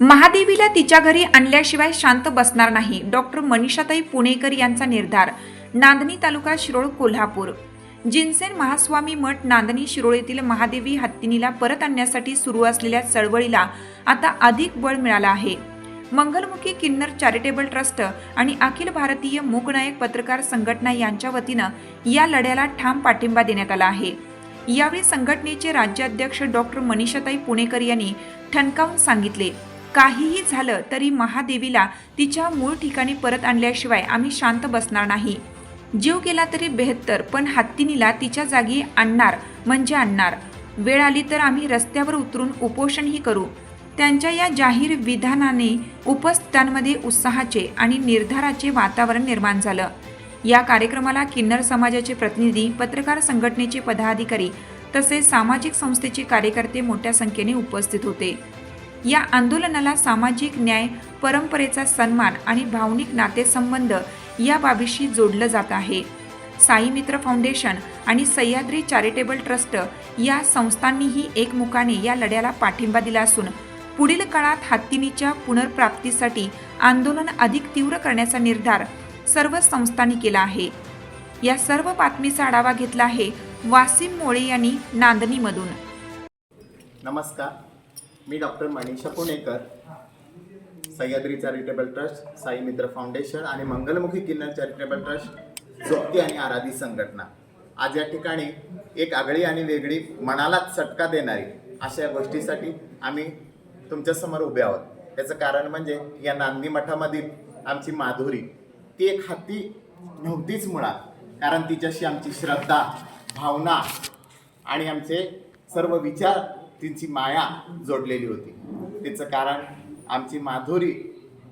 महादेवीला तिच्या घरी आणल्याशिवाय शांत बसणार नाही. डॉक्टर मनीषाताई पुणेकर यांचा निर्धार. नांदणी तालुका शिरोळ कोल्हापूर. जिनसेन महास्वामी मठ नांदणी शिरोळ येथील महादेवी हत्तीनीला परत आणण्यासाठी सुरू असलेल्या चळवळीला आता अधिक बळ मिळालं आहे. मंगलमुखी किन्नर चॅरिटेबल ट्रस्ट आणि अखिल भारतीय मूकनायक पत्रकार संघटना यांच्या वतीनं या लढ्याला ठाम पाठिंबा देण्यात आला आहे. यावेळी संघटनेचे राज्याध्यक्ष डॉक्टर मनीषाताई पुणेकर यांनी ठणकावून सांगितले, काहीही झालं तरी महादेवीला तिच्या मूळ ठिकाणी परत आणल्याशिवाय आम्ही शांत बसणार नाही. जीव गेला तरी बेहत्तर, पण हत्तीनीला तिच्या जागी आणणार म्हणजे आणणार. वेळ आली तर आम्ही रस्त्यावर उतरून उपोषणही करू. त्यांच्या या जाहीर विधानाने उपस्थितांमध्ये उत्साहाचे आणि निर्धाराचे वातावरण निर्माण झालं. या कार्यक्रमाला किन्नर समाजाचे प्रतिनिधी, पत्रकार संघटनेचे पदाधिकारी तसेच सामाजिक संस्थेचे कार्यकर्ते मोठ्या संख्येने उपस्थित होते. या आंदोलनाला सामाजिक न्याय, परंपरेचा सन्मान आणि भावनिक नातेसंबंध या बाबीशी जोडलं जात आहे. साई मित्र फाउंडेशन आणि सह्याद्री चॅरिटेबल ट्रस्ट या संस्थांनीही एकमुखाने या लढ्याला पाठिंबा दिला असून पुढील काळात हत्तीनीच्या पुनर्प्राप्तीसाठी आंदोलन अधिक तीव्र करण्याचा निर्धार सर्व संस्थांनी केला आहे. या सर्व बातमीचा आढावा घेतला आहे वासिम मोळे यांनी नांदणीमधून. नमस्कार, मी डॉक्टर मनीषा पुणेकर, सह्याद्री चॅरिटेबल ट्रस्ट, साई मित्र फाउंडेशन आणि मंगलमुखी किन्नर चॅरिटेबल ट्रस्ट जोगती आणि आराधी संघटना. आज या ठिकाणी एक आगळी आणि वेगळी, मनाला चटका देणारी अशा गोष्टीसाठी आम्ही तुमच्यासमोर उभे आहोत. याचं कारण म्हणजे या नांदणी मठामधील आमची माधुरी, ती एक हत्ती नव्हतीच मुळात, कारण तिच्याशी आमची श्रद्धा, भावना आणि आमचे सर्व विचार, तिची माया जोडलेली होती. तिचं कारण आमची माधुरी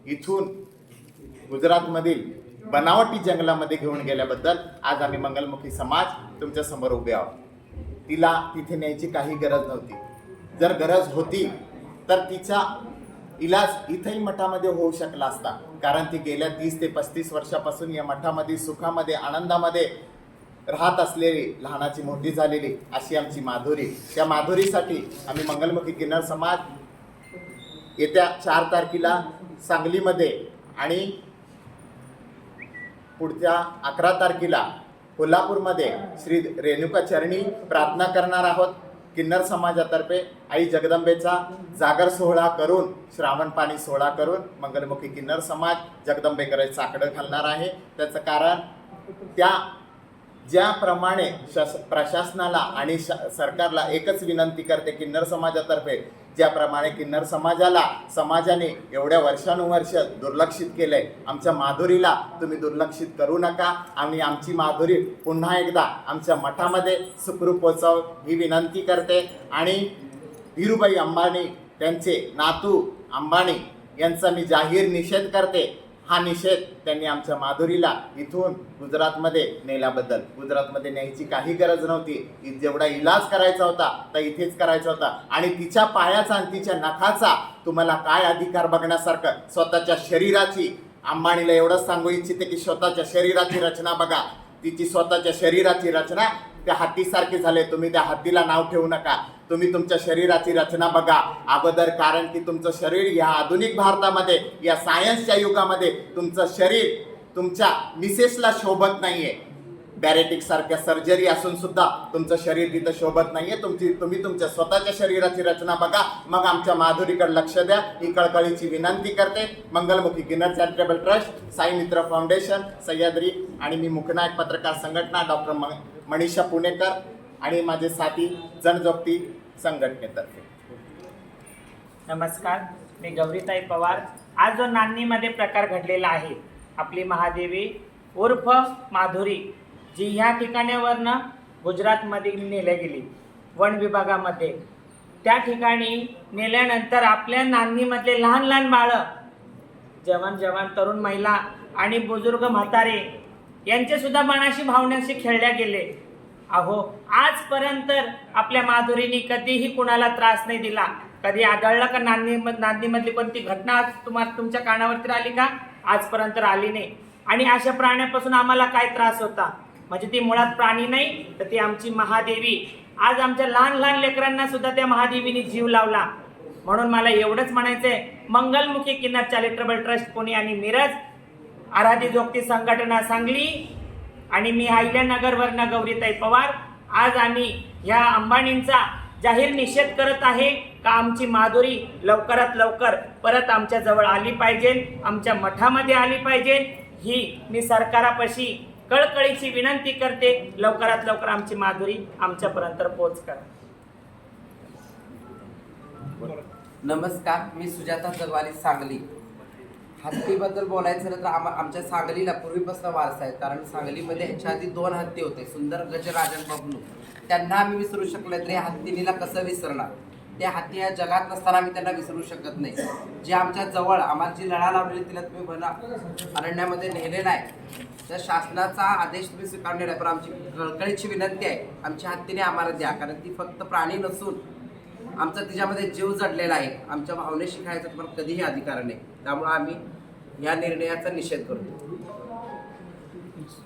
इथून गुजरातमधील बनावटी जंगलामध्ये घेऊन गेल्याबद्दल आज आम्ही मंगलमुखी समाज तुमच्या समोर उभे आहोत. तिला तिथे न्यायची काही गरज नव्हती. जर गरज होती तर तिचा इलाज इथंही मठामध्ये होऊ शकला असता, कारण ती गेल्या 30 ते 35 वर्षापासून या मठामध्ये सुखामध्ये, आनंदामध्ये राहत असलेली, लहानाची मोठी झालेली अशी आमची माधुरी. त्या माधुरीसाठी आम्ही मंगलमुखी किन्नर समाज येत्या 4 तारखेला सांगलीमध्ये आणि पुढच्या 11 तारखेला कोल्हापूरमध्ये श्री रेणुका चरणी प्रार्थना करणार आहोत. किन्नर समाजातर्फे आई जगदंबेचा जागर सोहळा करून, श्रावण पाणी सोहळा करून मंगलमुखी किन्नर समाज जगदंबेकडे चाकडं घालणार आहे. त्याचं कारण त्या ज्याप्रमाणे प्रशासनाला आणि सरकारला एकच विनंती करते किन्नर समाजातर्फे, ज्याप्रमाणे किन्नर समाजाने एवढ्या वर्षानुवर्ष दुर्लक्षित केलंय, आमच्या माधुरीला तुम्ही दुर्लक्षित करू नका आणि आमची माधुरी पुन्हा एकदा आमच्या मठामध्ये सुखरूप पोचाव ही विनंती करते. आणि धीरूभाई अंबानी, त्यांचे नातू अंबानी यांचा मी जाहीर निषेध करते. हा निषेध त्यांनी आमच्या माधुरीला इथून गुजरातमध्ये नेल्याबद्दल. गुजरातमध्ये न्यायची काही गरज नव्हती. जेवढा इलाज करायचा होता तर इथेच करायचा होता. आणि तिच्या पायाचा आणि तिच्या नखाचा तुम्हाला काय अधिकार बघण्यासारखं, स्वतःच्या शरीराची, अंबानीला एवढंच सांगू इच्छिते की स्वतःच्या शरीराची रचना बघा. तिची स्वतःच्या शरीराची रचना त्या हत्तीसारखी झाले. तुम्ही त्या हत्तीला नाव ठेवू नका. तुम्ही तुमच्या शरीराची रचना बघा अगोदर, कारण की तुमचं शरीर या आधुनिक भारतामध्ये, या सायन्सच्या युगामध्ये तुमचं शरीर तुमच्या मिसेसला शोभत नाहीये. बॅरेटिक सारख्या सर्जरी असून सुद्धा तुमचं शरीर तिथं शोभत नाहीये. तुम्ही तुमच्या स्वतःच्या शरीराची रचना बघा, मग आमच्या माधुरीकडे लक्ष द्या ही कळकळीची विनंती करते. मंगलमुखी किन्नर चॅरिटेबल ट्रस्ट, साई मित्र फाउंडेशन, सह्याद्री आणि मी मूकनायक पत्रकार संघटना डॉक्टर मनीषा पुणेकर आणि माझे साथी जनजोगती संघटनेतर्फे. नमस्कार, मी गौरीताई पवार. आज जो नांदणीमध्ये प्रकार घडलेला आहे, आपली महादेवी उर्फ माधुरी, जी ह्या ठिकाणावरनं गुजरातमध्ये नेल्या गेली वन विभागामध्ये. त्या ठिकाणी नेल्यानंतर आपल्या नांदणीमधले लहान लहान बाळं, जवान तरुण महिला आणि बुजुर्ग म्हातारे यांचे सुद्धा मनाशी भावनाशी खेळल्या गेले. अहो आजपर्यंत आपल्या माधुरीने कधीही कुणाला त्रास नाही दिला. कधी आढळलं का नांदणीमधली कोणती घटना आज तुमच्या कानावरती आली का? आजपर्यंत आली नाही. आणि अशा प्राण्यापासून आम्हाला काय त्रास होता? म्हणजे ती मुळात प्राणी नाही तर ती आमची महादेवी. आज आमच्या लहान लहान लेकरांना सुद्धा त्या महादेवीने जीव लावला. म्हणून मला एवढंच म्हणायचंय, मंगलमुखी किन्नर चॅरिटेबल ट्रस्ट पुणे आणि मिरज, आराधी जोगती संघटना सांगली आणि मी अहिल्यानगरवरनं गौरीताई पवार, आज आम्ही ह्या अंबानींचा जाहीर निषेध करत आहे का आमची माधुरी लवकरात लवकर परत आमच्या जवळ आली पाहिजे, आमच्या मठामध्ये आली पाहिजे. ही मी सरकारापाशी कळकळीची विनंती करते. लवकरात लवकर आमची माधुरी आमच्यापर्यंत पोहोच करा. नमस्कार, मी सुजाता जगवाली, सांगली. हत्तीबद्दल बोलायचं झालं तर आमच्या सांगलीला पूर्वीपासून वारसा आहे. कारण सांगलीमध्ये ह्याच्या आधी 2 हत्ती होते, सुंदर गजराजन बबनू. त्यांना आम्ही विसरू शकलो तरी हत्तीनीला कसं विसरणार? ते हत्ती ह्या जगात नसताना आम्ही त्यांना विसरू शकत नाही. जे आमच्या जवळ आम्हाला जी लढा लावलेली तिला तुम्ही म्हणा अरण्यामध्ये नेलेला आहे, तर शासनाचा आदेश तुम्ही स्वीकारलेला आहे. पण आमची कळकळीची विनंती आहे, आमच्या हत्तीने आम्हाला द्या. कारण ती फक्त प्राणी नसून आमचा तिच्यामध्ये जीव जडलेला आहे. आमच्या भावनेशी खायचा तुम्हाला कधीही अधिकार नाही. त्यामुळे आम्ही या निर्णयाचा निषेध करतो.